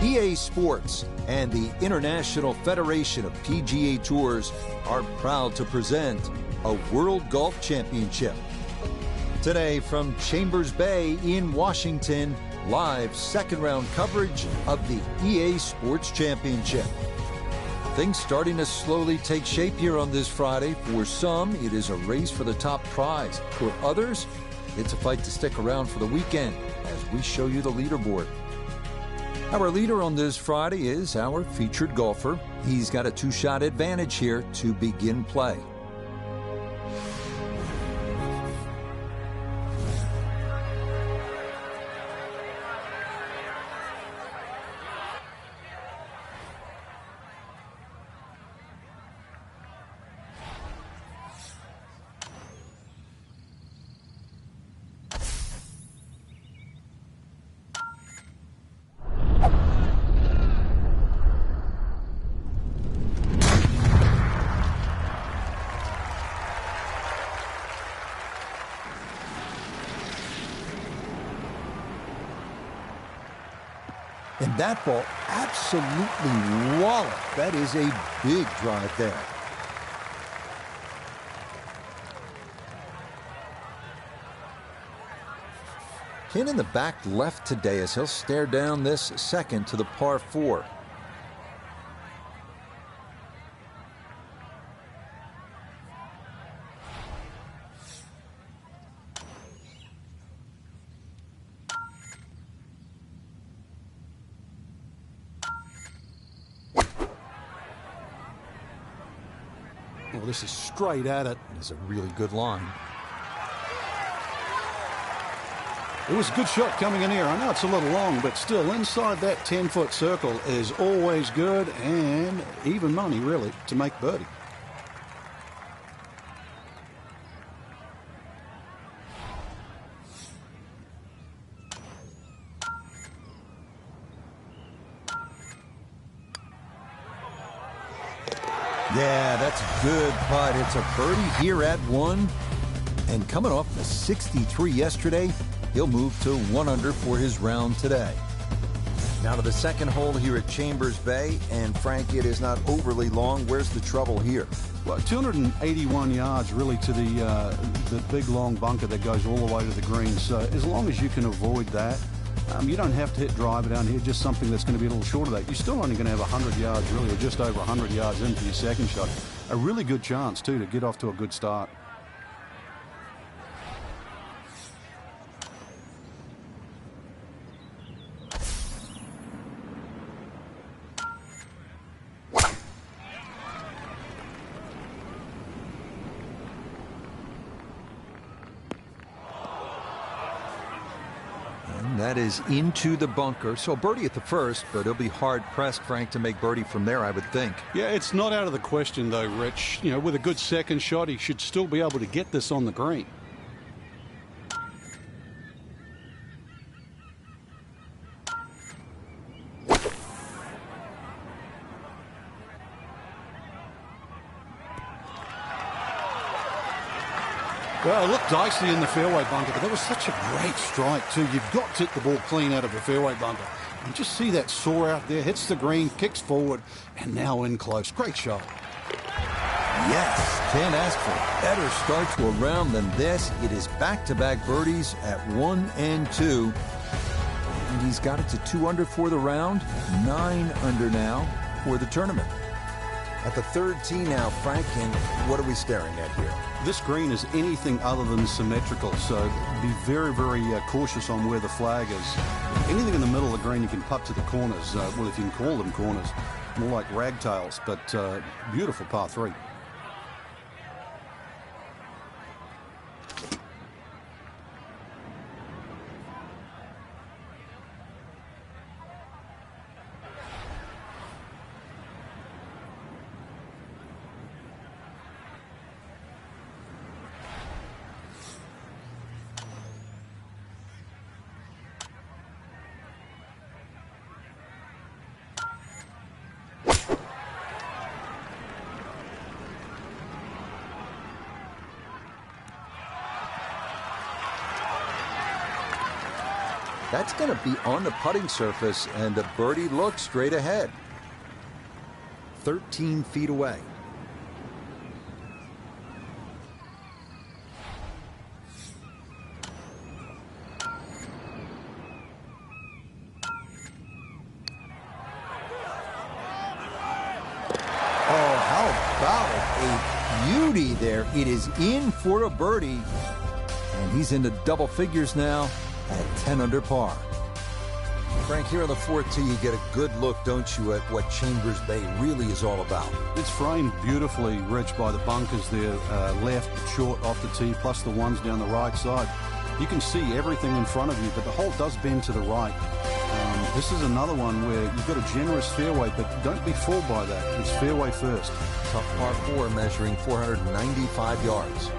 EA Sports and the International Federation of PGA Tours are proud to present a World Golf Championship. Today from Chambers Bay in Washington, live second round coverage of the EA Sports Championship. Things starting to slowly take shape here on this Friday. For some, it is a race for the top prize. For others, it's a fight to stick around for the weekend as we show you the leaderboard. Our leader on this Friday is our featured golfer. He's got a two-shot advantage here to begin play. And that ball absolutely walloped. That is a big drive there. Pin in the back left today as he'll stare down this second to the par 4. Well, this is straight at it. It's a really good line. It was a good shot coming in here. I know it's a little long, but still inside that 10-foot circle is always good and even money, really, to make birdie. Yeah, that's a good putt. It's a birdie here at 1. And coming off the 63 yesterday, he'll move to 1 under for his round today. Now to the second hole here at Chambers Bay. And Frank, it is not overly long. Where's the trouble here? Well, 281 yards really to the big long bunker that goes all the way to the green. So as long as you can avoid that, you don't have to hit driver down here, just something that's going to be a little short of that. You're still only going to have 100 yards, really, or just over 100 yards into your second shot. A really good chance, too, to get off to a good start. That is into the bunker. So birdie at the first, but he'll be hard-pressed, Frank, to make birdie from there, I would think. Yeah, it's not out of the question, though, Rich. You know, with a good second shot, he should still be able to get this on the green. Well, it looked dicey in the fairway bunker, but that was such a great strike, too. You've got to hit the ball clean out of the fairway bunker. And just see that saw out there, hits the green, kicks forward, and now in close. Great shot. Yes, can't ask for a better start to a round than this. It is back-to-back birdies at 1 and 2. And he's got it to 2 under for the round, 9 under now for the tournament. At the third tee now, Frank, and what are we staring at here? This green is anything other than symmetrical, so be very, very cautious on where the flag is. Anything in the middle of the green you can putt to the corners, well, if you can call them corners, more like ragtails, but beautiful par 3. That's going to be on the putting surface, and the birdie looks straight ahead. 13 feet away. Oh, how about it? A beauty there. It is in for a birdie. And he's into double figures now at 10 under par. Frank, here on the 4th tee, you get a good look, don't you, at what Chambers Bay really is all about. It's framed beautifully, Rich, by the bunkers there, left, short, off the tee, plus the ones down the right side. You can see everything in front of you, but the hole does bend to the right. This is another one where you've got a generous fairway, but don't be fooled by that. It's fairway first. Tough par 4 measuring 495 yards.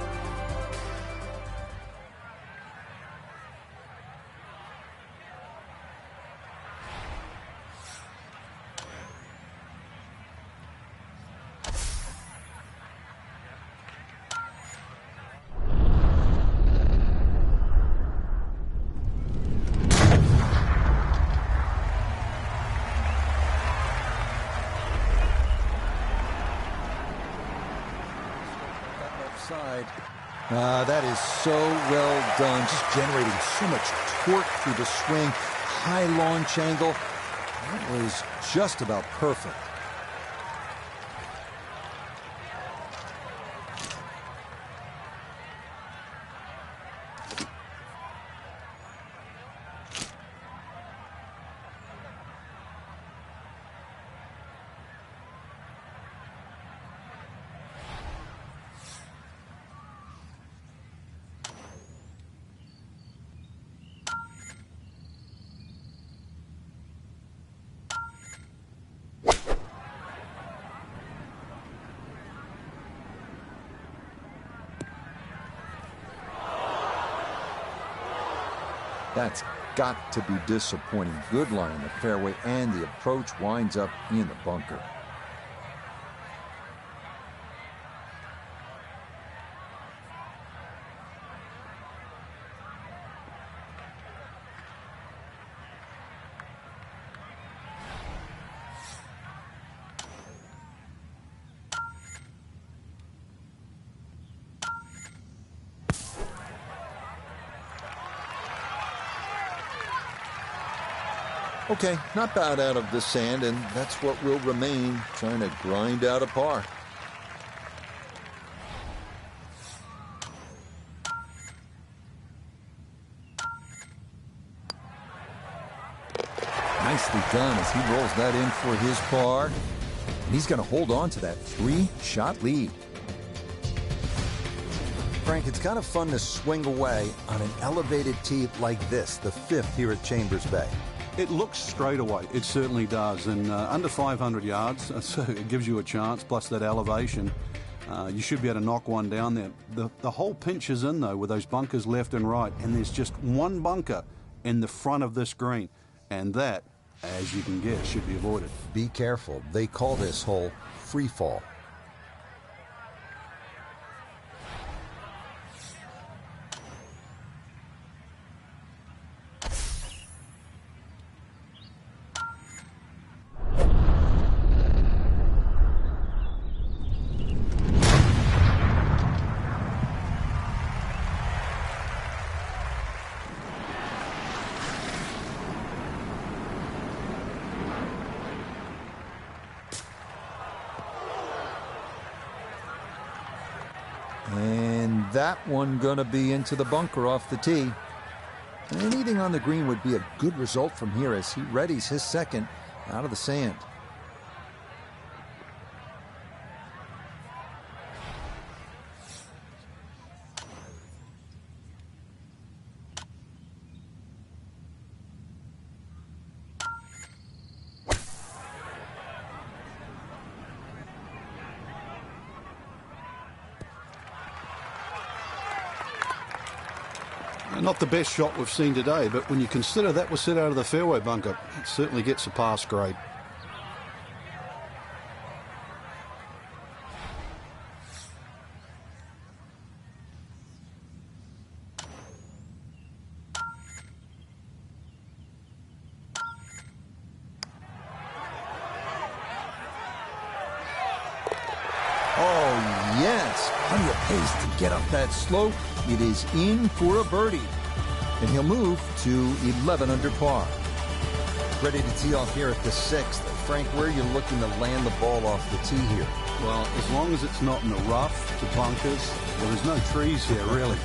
That is so well done, just generating so much torque through the swing, high launch angle. That was just about perfect. That's got to be disappointing. Good line in the fairway, and the approach winds up in the bunker. Okay, not bad out of the sand, and that's what will remain, trying to grind out a par. Nicely done as he rolls that in for his par. And he's going to hold on to that 3-shot lead. Frank, it's kind of fun to swing away on an elevated tee like this, the 5th here at Chambers Bay. It looks straight away. It certainly does. And under 500 yards, so it gives you a chance, plus that elevation. You should be able to knock one down there. The whole pinches in, though, with those bunkers left and right. And there's just one bunker in the front of this green. And that, as you can guess, should be avoided. Be careful. They call this hole free fall. And that one gonna be into the bunker off the tee. Anything on the green would be a good result from here as he readies his second out of the sand. Not the best shot we've seen today, but when you consider that was set out of the fairway bunker, it certainly gets a pass grade. Plenty of pace to get up that slope. It is in for a birdie. And he'll move to 11 under par. Ready to tee off here at the 6th. Frank, where are you looking to land the ball off the tee here? Well, as long as it's not in the rough to bunkers, there's no trees here, really.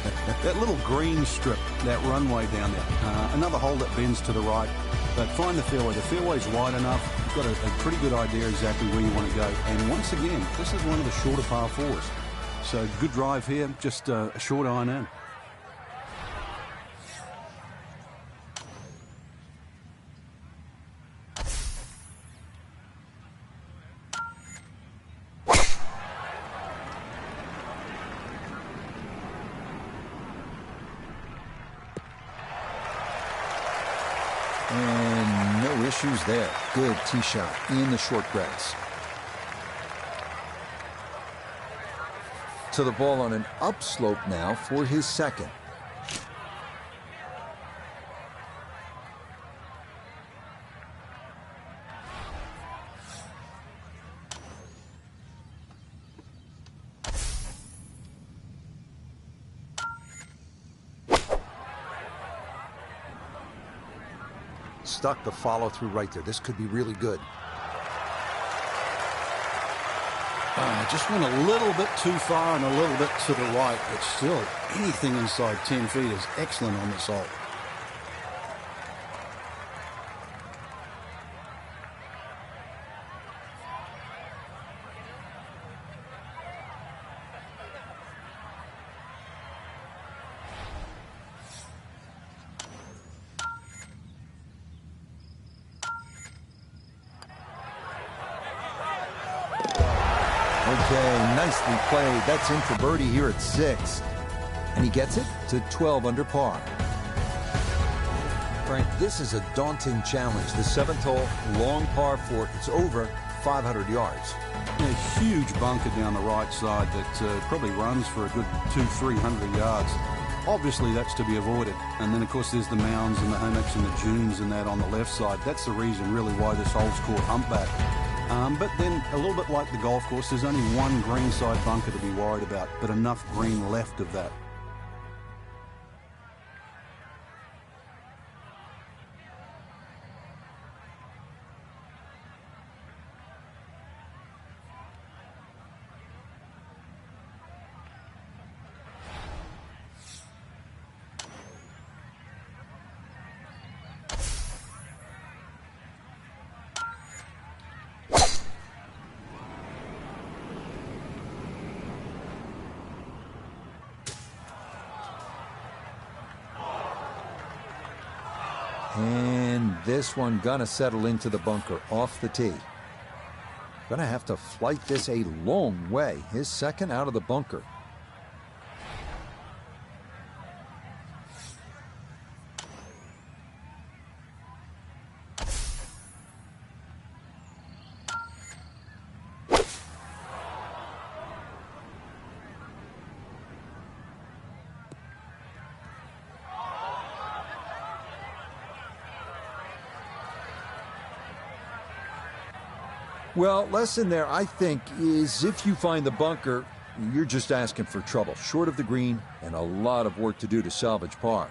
That little green strip, that runway down there, another hole that bends to the right. But find the fairway. The fairway's wide enough. You've got a pretty good idea exactly where you want to go. And once again, this is one of the shorter par 4s. So good drive here, just a short iron in. And no issues there. Good tee shot in the short grass. To the ball on an upslope now for his second. Stuck the follow through right there. This could be really good. Just went a little bit too far and a little bit to the right, but still anything inside 10 feet is excellent on this hole. Okay, nicely played. That's in for birdie here at 6. And he gets it to 12 under par. Frank, this is a daunting challenge. The 7th hole, long par 4. It's over 500 yards. A huge bunker down the right side that probably runs for a good 200-300 yards. Obviously, that's to be avoided. And then, of course, there's the mounds and the hummocks and the dunes and that on the left side. That's the reason, really, why this hole's called humpback. But then, a little bit like the golf course, there's only one greenside bunker to be worried about, but enough green left of that. And this one gonna settle into the bunker off the tee. Gonna have to flight this a long way. His second out of the bunker. Well, lesson there, I think, is if you find the bunker, you're just asking for trouble. Short of the green and a lot of work to do to salvage par.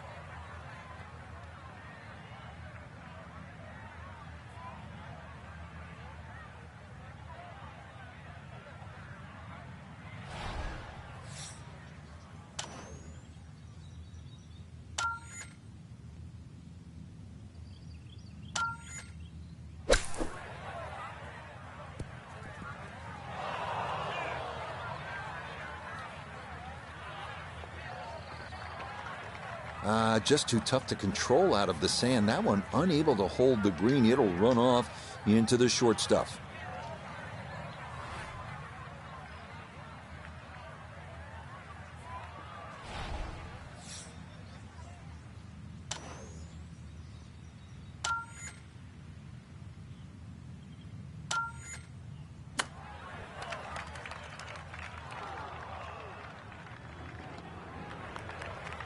Just too tough to control out of the sand. That one unable to hold the green. It'll run off into the short stuff.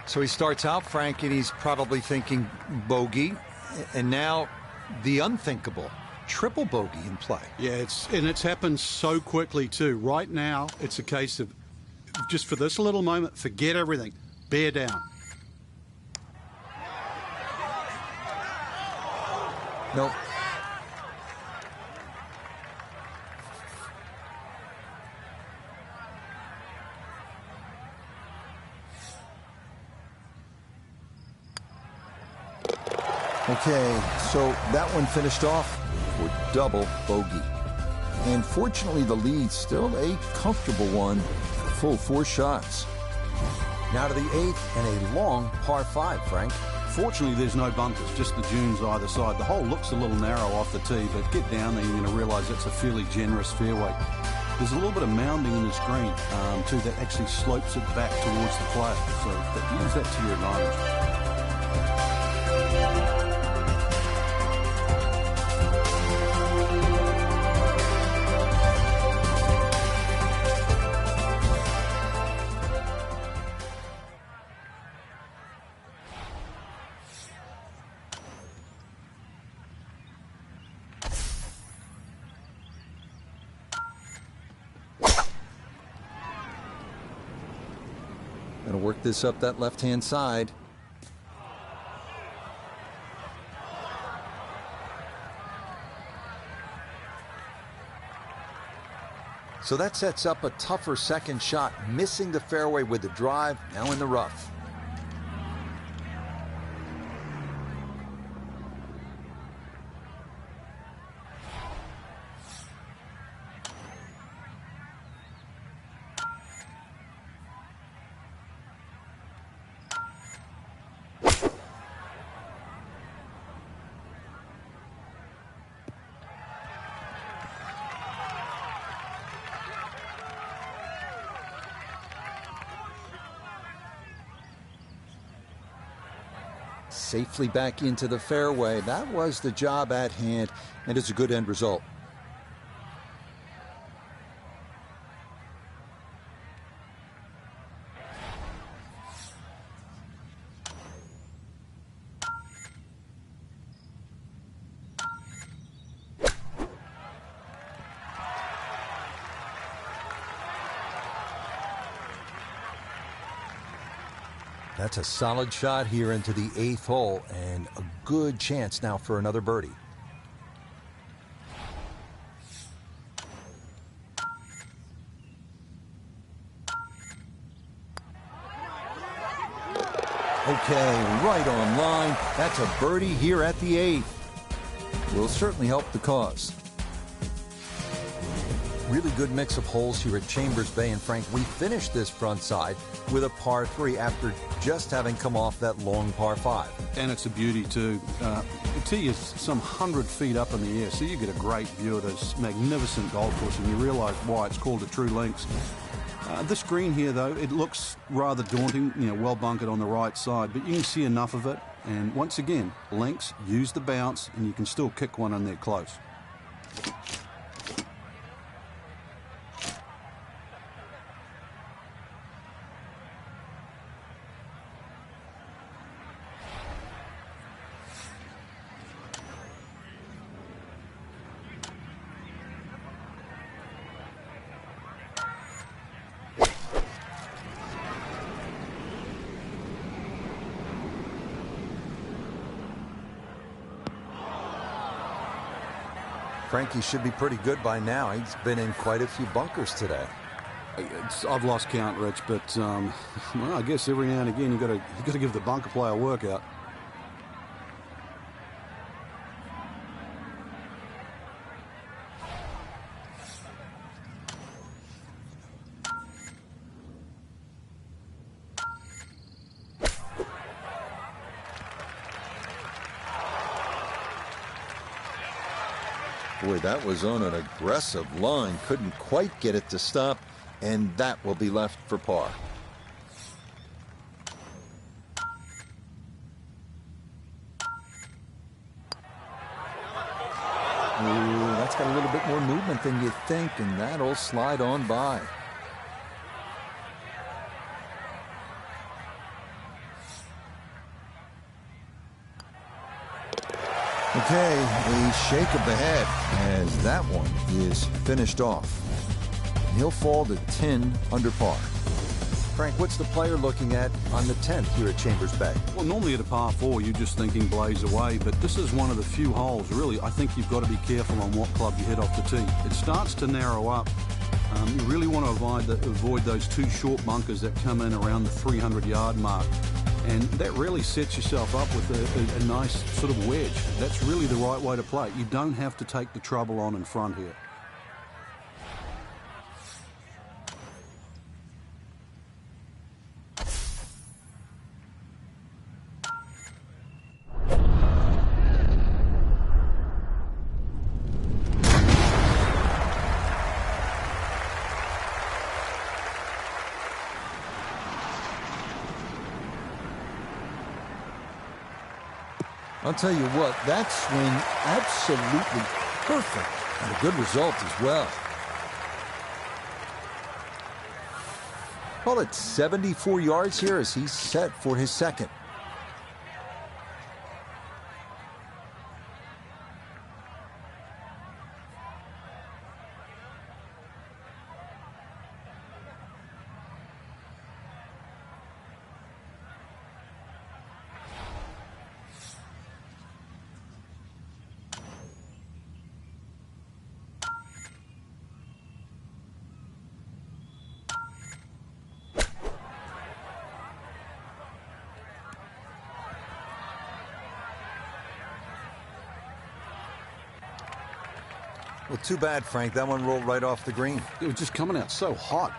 So he starts out, Frank, and he's probably thinking bogey, and now the unthinkable, triple bogey in play. Yeah, it's happened so quickly too. Right now, it's a case of just for this little moment, forget everything. Bear down. Nope. Okay, so that one finished off for double bogey. And fortunately, the lead's still a comfortable one, full 4 shots. Now to the 8th and a long par 5, Frank. Fortunately, there's no bunkers, just the dunes either side. The hole looks a little narrow off the tee, but get down there, you're going to realise it's a fairly generous fairway. There's a little bit of mounding in this green, too, that actually slopes it back towards the flag. So use that to your advantage. Gonna work this up that left-hand side. So that sets up a tougher second shot, missing the fairway with the drive, now in the rough. Safely back into the fairway. That was the job at hand, and it's a good end result. That's a solid shot here into the 8th hole, and a good chance now for another birdie. Okay, right on line. That's a birdie here at the 8th. Will certainly help the cause. Really good mix of holes here at Chambers Bay, and Frank, we finished this front side with a par 3 after just having come off that long par 5. And it's a beauty too. The tee is some 100 feet up in the air, so you get a great view of this magnificent golf course, and you realise why it's called a true links. This green here, though, it looks rather daunting, well bunkered on the right side, but you can see enough of it. And once again, links, use the bounce, and you can still kick one in there close. Frankie should be pretty good by now. He's been in quite a few bunkers today. I've lost count, Rich, but well, I guess every now and again you got to give the bunker player a workout. Boy, that was on an aggressive line. Couldn't quite get it to stop, and that will be left for par. Ooh, that's got a little bit more movement than you think, and that'll slide on by. Okay, a shake of the head as that one is finished off. He'll fall to 10 under par. Frank, what's the player looking at on the 10th here at Chambers Bay? Well, normally at a par 4, you're just thinking blaze away, but this is one of the few holes, really, I think you've got to be careful on what club you hit off the tee. It starts to narrow up. You really want to avoid those two short bunkers that come in around the 300-yard mark. And that really sets yourself up with a nice sort of wedge. That's really the right way to play. You don't have to take the trouble on in front here. I'll tell you what, that swing absolutely perfect and a good result as well. Call it 74 yards here as he's set for his second. Well, too bad, Frank. That one rolled right off the green. It was just coming out so hot.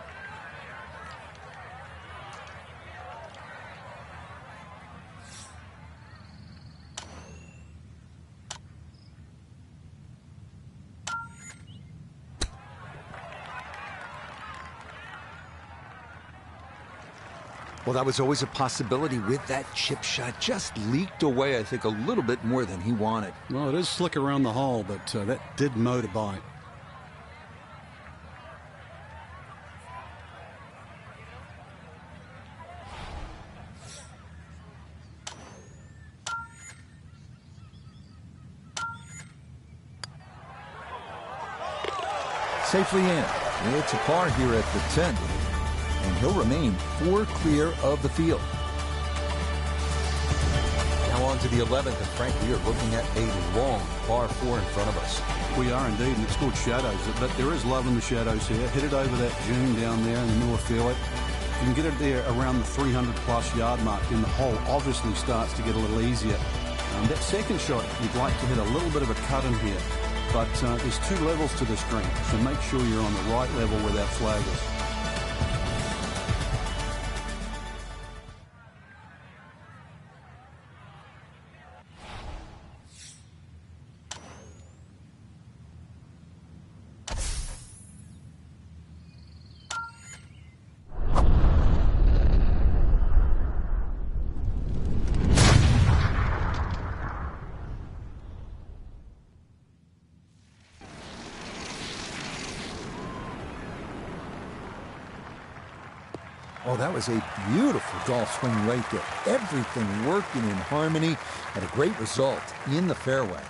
Well, that was always a possibility with that chip shot. Just leaked away, I think, a little bit more than he wanted. Well, it is slick around the hole, but that did motorbike. Safely in. It's a par here at the 10th. And he'll remain 4 clear of the field. Now on to the 11th, and Frank, we are looking at a long par 4 in front of us. We are indeed, and it's called shadows, but there is love in the shadows here. Hit it over that dune down there in the North Field. You can get it there around the 300-plus yard mark, and the hole obviously starts to get a little easier. That second shot, you'd like to hit a little bit of a cut in here, but there's 2 levels to this green, so make sure you're on the right level where that flag is. Oh, that was a beautiful golf swing right there. Everything working in harmony and a great result in the fairway.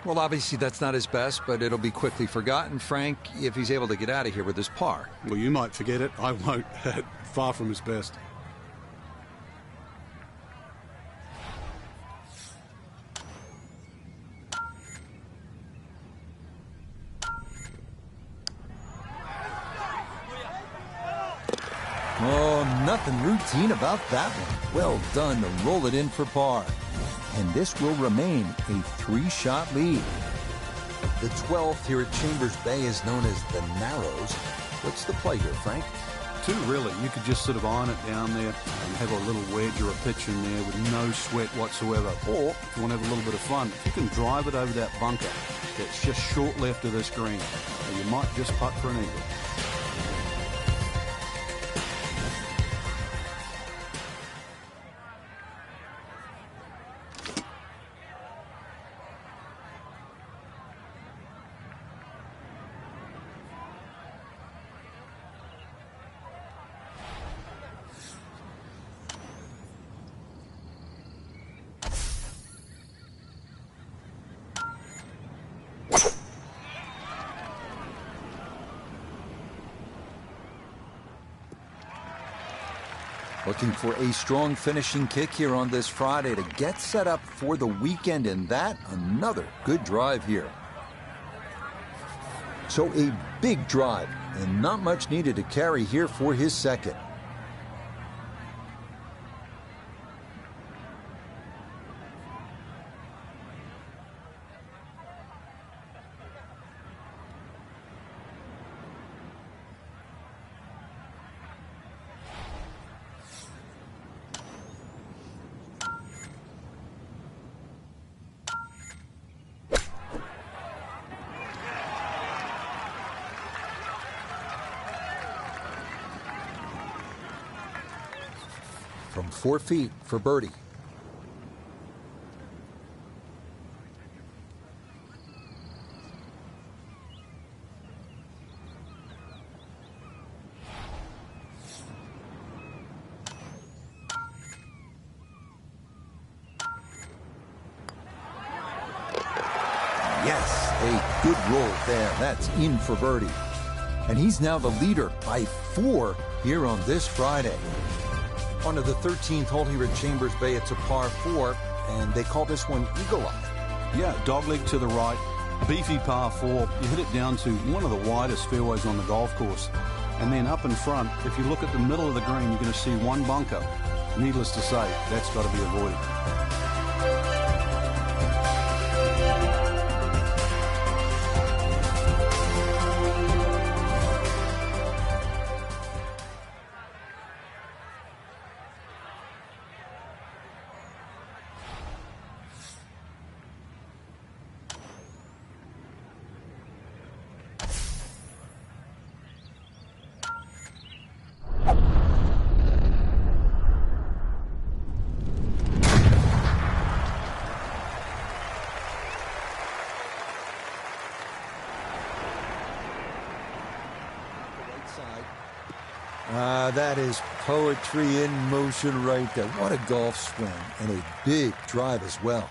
Well, obviously that's not his best, but it'll be quickly forgotten, Frank, if he's able to get out of here with his par. Well, you might forget it. I won't. Far from his best. nothing routine about that one. Well done to roll it in for par. And this will remain a 3-shot lead. The 12th here at Chambers Bay is known as the Narrows. What's the play here, Frank? 2, really. You could just sort of iron it down there and have a little wedge or a pitch in there with no sweat whatsoever. Or, if you want to have a little bit of fun, if you can drive it over that bunker that's just short left of this green, you might just putt for an eagle. Looking for a strong finishing kick here on this Friday to get set up for the weekend, and that another good drive here. So a big drive and not much needed to carry here for his second. From 4 feet for birdie. Yes, a good roll there. That's in for birdie. And he's now the leader by 4 here on this Friday. On to the 13th hole here at Chambers Bay. It's a par 4, and they call this one Eagle Eye. Yeah, dogleg to the right, beefy par 4. You hit it down to one of the widest fairways on the golf course. And then up in front, if you look at the middle of the green, you're going to see one bunker. Needless to say, that's got to be avoided. That is poetry in motion right there. What a golf swing, and a big drive as well.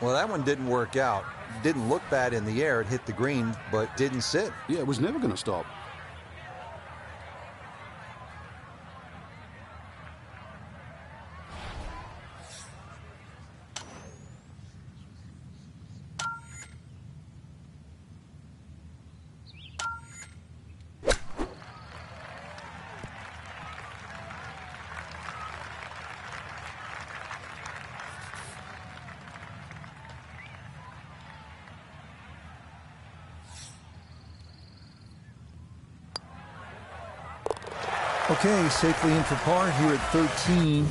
Well, that one didn't work out. Didn't look bad in the air. It hit the green, but didn't sit. Yeah, it was never going to stop. Okay, safely in for par here at 13.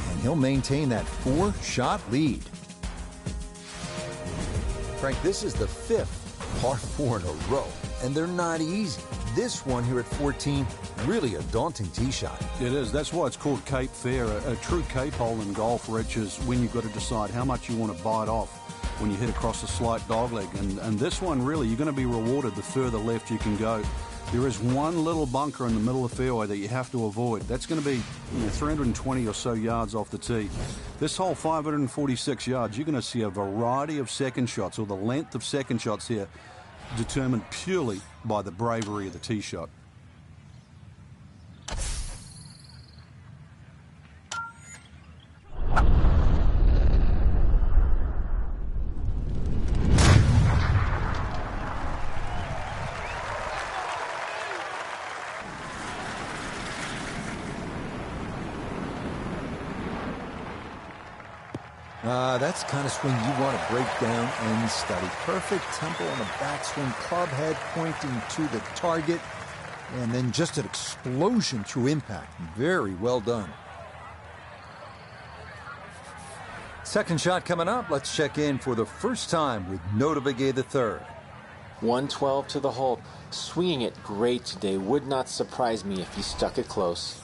And he'll maintain that 4-shot lead. Frank, this is the 5th par 4 in a row. and they're not easy. This one here at 14, really a daunting tee shot. It is. That's why it's called Cape Fair. A true Cape hole in golf, Rich, is when you've got to decide how much you want to bite off when you hit across a slight dogleg. And this one, really, you're going to be rewarded the further left you can go. There is one little bunker in the middle of the fairway that you have to avoid. That's going to be 320 or so yards off the tee. This hole, 546 yards, you're going to see a variety of second shots, or the length of second shots here, determined purely by the bravery of the tee shot. That's the kind of swing you want to break down and study. Perfect tempo on the backswing, club head pointing to the target, and then just an explosion through impact. Very well done. Second shot coming up. Let's check in for the first time with Notavige III. 112 to the hole. Swinging it great today. Would not surprise me if he stuck it close.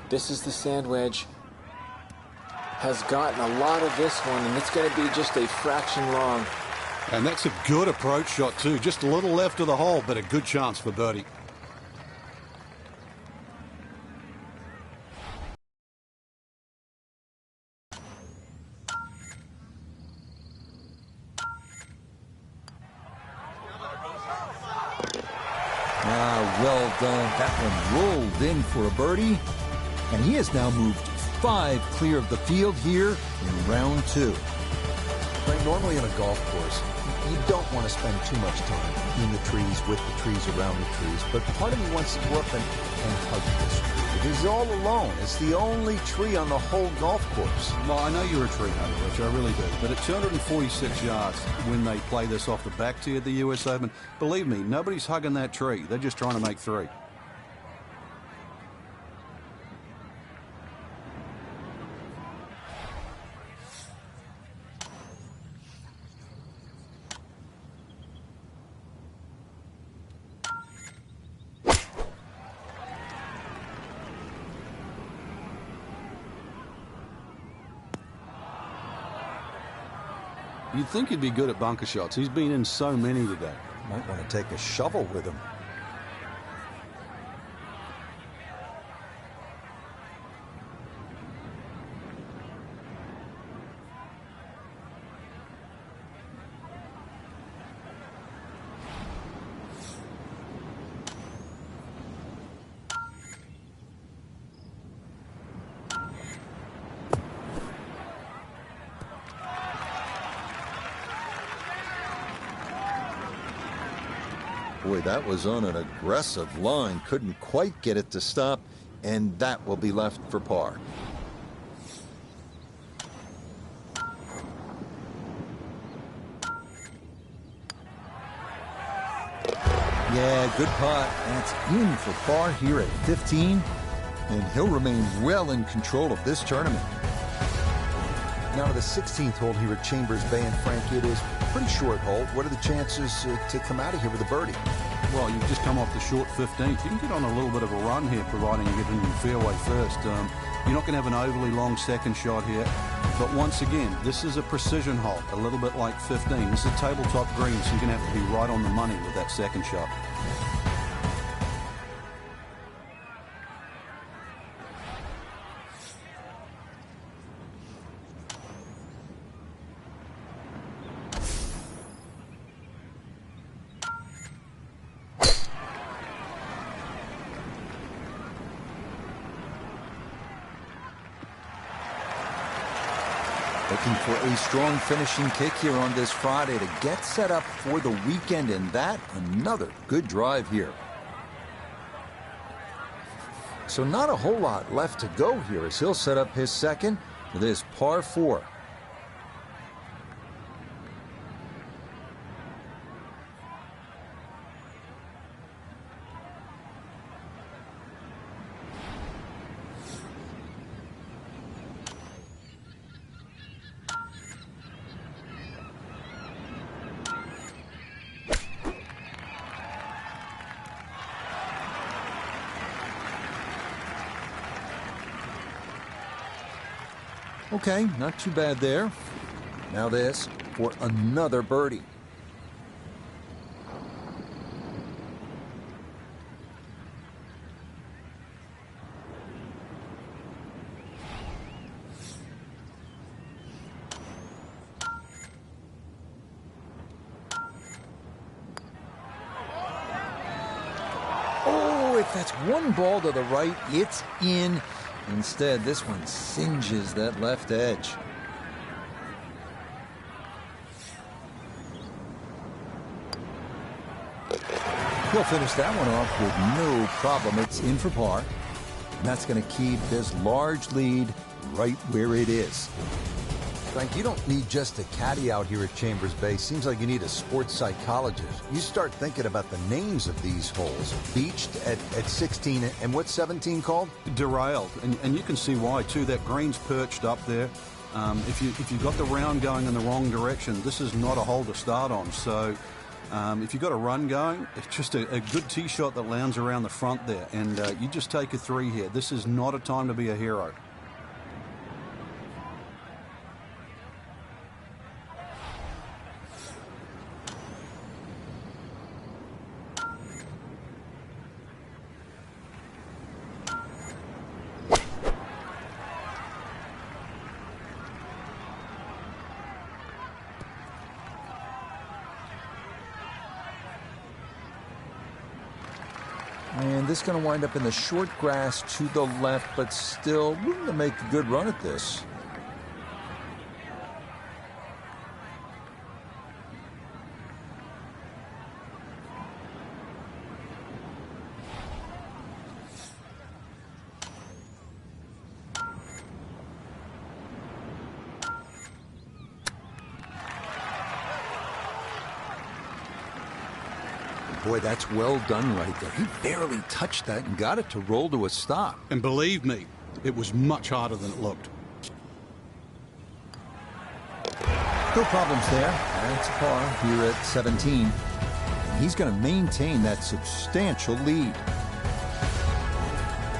This is the sand wedge. Has gotten a lot of this one, and it's going to be just a fraction long. And that's a good approach shot, too. Just a little left of the hole, but a good chance for birdie. Well done. That one rolled in for a birdie. And he has now moved 5 clear of the field here in round 2. Right, normally on a golf course, you don't want to spend too much time in the trees, with the trees, around the trees. But part of me wants to go up and hug this tree. It is all alone. It's the only tree on the whole golf course. Well, I know you're a tree hugger, Rich, I really do. But at 246 yards, when they play this off the back tee of the US Open, believe me, nobody's hugging that tree. They're just trying to make 3. You'd think he'd be good at bunker shots. He's been in so many today. Might want to take a shovel with him. Boy, that was on an aggressive line. Couldn't quite get it to stop, and that will be left for par. Yeah, good putt. That's in for par here at 15, and he'll remain well in control of this tournament. Now to the 16th hole here at Chambers Bay, and Frank, it is a pretty short hole. What are the chances to come out of here with a birdie? Well, you've just come off the short 15th. You can get on a little bit of a run here, providing you get into the fairway first. You're not going to have an overly long second shot here. But once again, this is a precision hole, a little bit like 15. This is a tabletop green, so you're going to have to be right on the money with that second shot. Looking for a strong finishing kick here on this Friday to get set up for the weekend, and that another good drive here. So not a whole lot left to go here as he'll set up his second with this par 4. Okay, not too bad there. Now this for another birdie. Oh, if that's one ball to the right, it's in. Instead, this one singes that left edge. He'll finish that one off with no problem. It's in for par. And that's going to keep this large lead right where it is. Frank, you don't need just a caddy out here at Chambers Bay. Seems like you need a sports psychologist. You start thinking about the names of these holes. Beached at 16, and what's 17 called? Derailed, and you can see why too. That green's perched up there. If you've got the round going in the wrong direction, this is not a hole to start on. So if you've got a run going, it's just a good tee shot that lands around the front there, and you just take a 3 here. This is not a time to be a hero. And this is going to wind up in the short grass to the left, but still room to make a good run at this. Boy, that's well done right there. He barely touched that and got it to roll to a stop. And believe me, it was much harder than it looked. No problems there. That's a par here at 17. And he's going to maintain that substantial lead.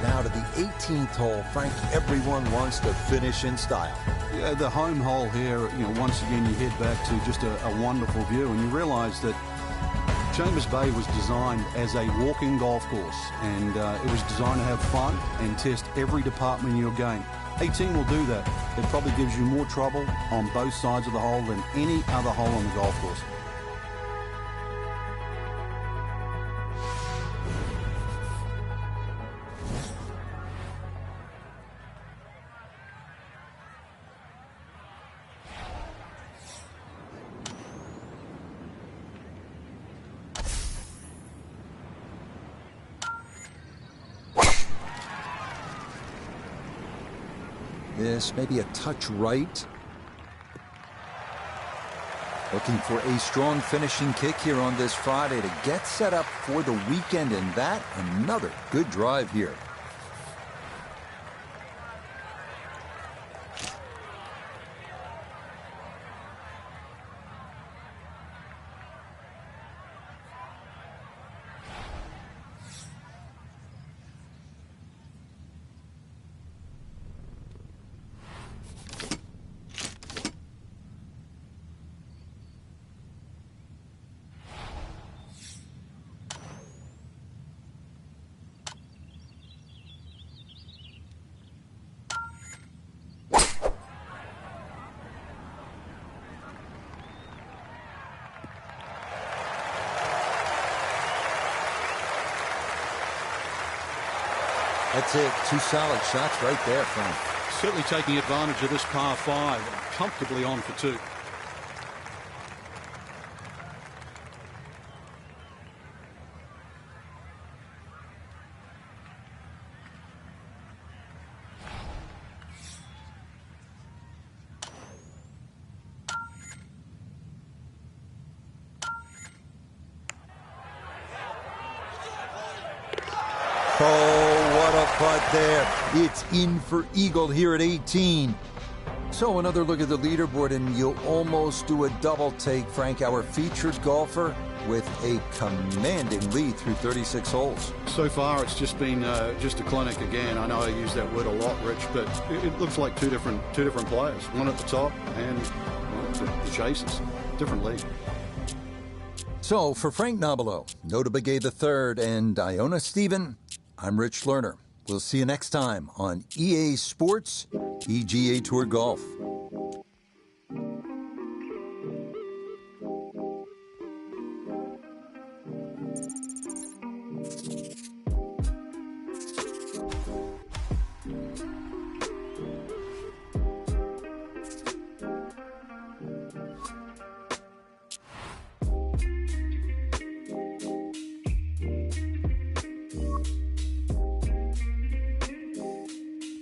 Now to the 18th hole. Frank, everyone wants to finish in style. Yeah, the home hole here, once again you head back to just a wonderful view, and you realize that Chambers Bay was designed as a walking golf course, and it was designed to have fun and test every department in your game. 18 will do that. It probably gives you more trouble on both sides of the hole than any other hole on the golf course. This maybe a touch right. Looking for a strong finishing kick here on this Friday to get set up for the weekend, and that another good drive here. That's it. 2 solid shots right there, Frank. Certainly taking advantage of this par 5, comfortably on for 2. Oh, what a putt there. It's in for eagle here at 18. So another look at the leaderboard, and you'll almost do a double take, Frank. Our featured golfer with a commanding lead through 36 holes. So far, it's just been just a clinic again. I know I use that word a lot, Rich, but it looks like two different players. One at the top and the chasers. Different league. So for Frank Nobilo, Nota Begay III, and Iona Stephen, I'm Rich Lerner. We'll see you next time on EA Sports PGA Tour Golf.